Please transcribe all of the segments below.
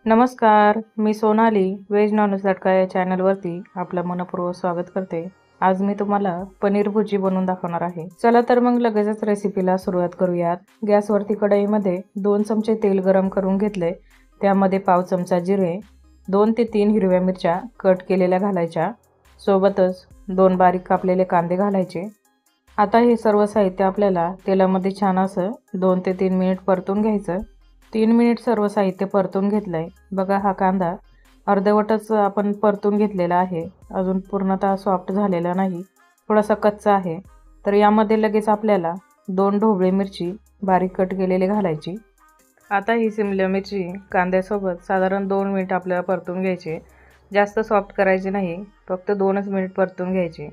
नमस्कार, मी Sonali veg non veg तडका या चॅनलवरती आपलं मनपूर्वक स्वागत करते। आज मी तुम्हाला पनीर भुर्जी बनवून दाखवणार आहे। चला तर मग लगेचच रेसिपीला सुरुवात करूयात। गॅसवरती कढईमध्ये 2 चमचे तेल गरम करून घेतले। त्यामध्ये पाव चमचा जिरे, 2 ते 3 हिरव्या मिरच्या कट केलेल्या घालायच्या, सोबतच 2 बारीक कापलेले कांदे घालायचे। आता हे सर्व साहित्य आपल्याला तेलामध्ये छान असं 2 ते 3 मिनिट परतून घ्यायचं। 3 मिनिट सर्व साहित्य परतून घेतलंय। बघा, हा कांदा अर्धवटच आपण परतून घेतलेला आहे, अजून पूर्णतः सॉफ्ट झालेला नाही, थोडासा कच्चा आहे। तर यामध्ये लगेच आपल्याला 2 ढोबळी मिरची बारीक कट केलेली घालायची। आता ही शिमला मिरची कांद्यासोबत साधारण 2 मिनिट आपल्याला परतून घ्यायचे, जास्त सॉफ्ट करायचे नाही, फक्त 2च मिनिट परतून घ्यायचे।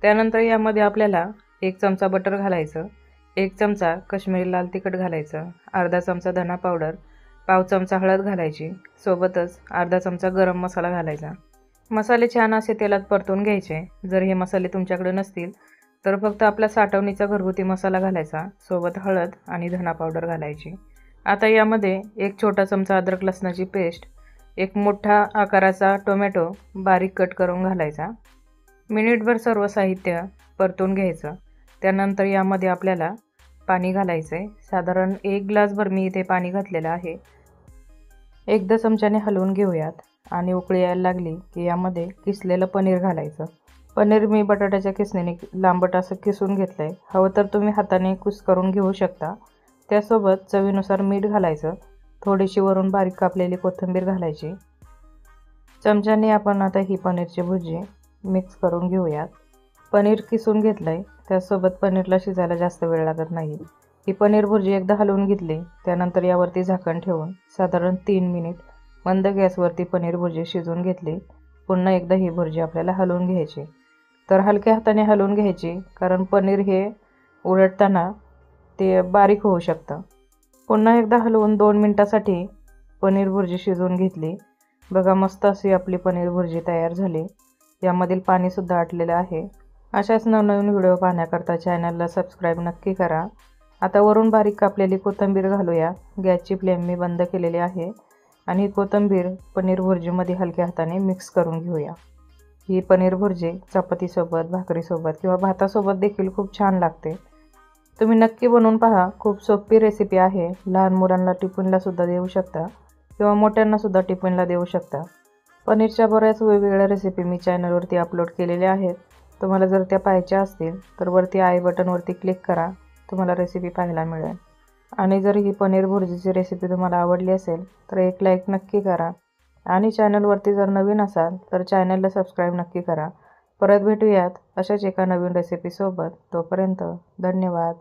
त्यानंतर यामध्ये आपल्याला 1 चमचा बटर घालायचं, 1 चमचा काश्मीरी लाल तिखट घालायचं, अर्धा चमचा धना पावडर, पाव चमचा हळद घालायची, सोबतच अर्धा चमचा गरम मसाला घालायचा। मसाले छान असे तेलात परतून घ्यायचे। जर हे मसाले तुमच्याकडे नसतील तर फक्त आपला साठवणीचा घरगुती मसाला घालायचा, सोबत हळद आणि धना पावडर घालायची। आता यामध्ये 1 छोटा चमचा अद्रक लसणाची पेस्ट, 1 मोठा आकाराचा टोमॅटो बारीक कट करून घालायचा। मिनिटभर सर्व साहित्य परतून घ्यायचं। त्यानंतर यामध्ये आपल्याला पाणी घालायचे, साधारण 1 ग्लासभर मी इथे पाणी घातलेलं आहे। एकदा चमच्याने हलवून घेऊयात आणि उकळी यायला लागली की यामध्ये किसलेलं पनीर घालायचं। पनीर मी बटाट्याच्या किसणीने लांबट असं किसून घेतलंय, हवं तर तुम्ही हाताने कुस्करून घेऊ शकता। त्यासोबत चवीनुसार मीठ घालायचं, थोडीशी वरून बारीक कापलेली कोथिंबीर घालायची। चमच्याने आपण आता ही पनीरची भुर्जी मिक्स करून घेऊयात। पनीर किसून घेतलंय, त्यासोबत पनीरला शिजायला जास्त वेळ लागत नाही। ही पनीर भुर्जी एकदा हलवून घेतली, त्यानंतर यावरती झाकण ठेवून साधारण 3 मिनिट मंद गॅसवरती पनीर भुर्जी शिजवून घेतली। पुन्हा एकदा ही भुर्जी आपल्याला हलवून घ्यायची, तर हलक्या हाताने हलवून घ्यायची, कारण पनीर हे उलटताना ते बारीक होऊ शकतं। पुन्हा एकदा हलवून 2 मिनिटासाठी पनीर भुर्जी शिजवून घेतली। बघा, मस्त अशी आपली पनीर भुर्जी तयार झाली। यामधील पाणीसुद्धा आटलेलं आहे। अशाच नवनवीन व्हिडिओ पाहण्याकरता चॅनलला सबस्क्राईब नक्की करा। आता वरून बारीक कापलेली कोथिंबीर घालूया। गॅसची फ्लेम मी बंद केलेली आहे आणि ही कोथिंबीर पनीर भुर्जीमध्ये हलक्या हाताने मिक्स करून घेऊया। ही पनीर भुर्जी चपातीसोबत, भाकरीसोबत किंवा भातासोबत देखील खूप छान लागते। तुम्ही नक्की बनवून पहा, खूप सोपी रेसिपी आहे। लहान मुलांना टिफिनला सुद्धा देऊ शकता किंवा मोठ्यांना सुद्धा टिफिनला देऊ शकता। पनीरच्या बऱ्याच वेगवेगळ्या रेसिपी मी चॅनलवरती अपलोड केलेल्या आहेत। तुम्हाला जर त्या पाहायच्या असतील तर वरती आय बटनवरती क्लिक करा, तुम्हाला रेसिपी पाहायला मिळेल। आणि जर ही पनीर भुर्जीची रेसिपी तुम्हाला आवडली असेल तर एक लाईक नक्की करा आणि चॅनलवरती जर नवीन असाल तर चॅनलला सबस्क्राईब नक्की करा। परत भेटूयात अशाच एका नवीन रेसिपीसोबत। तोपर्यंत धन्यवाद।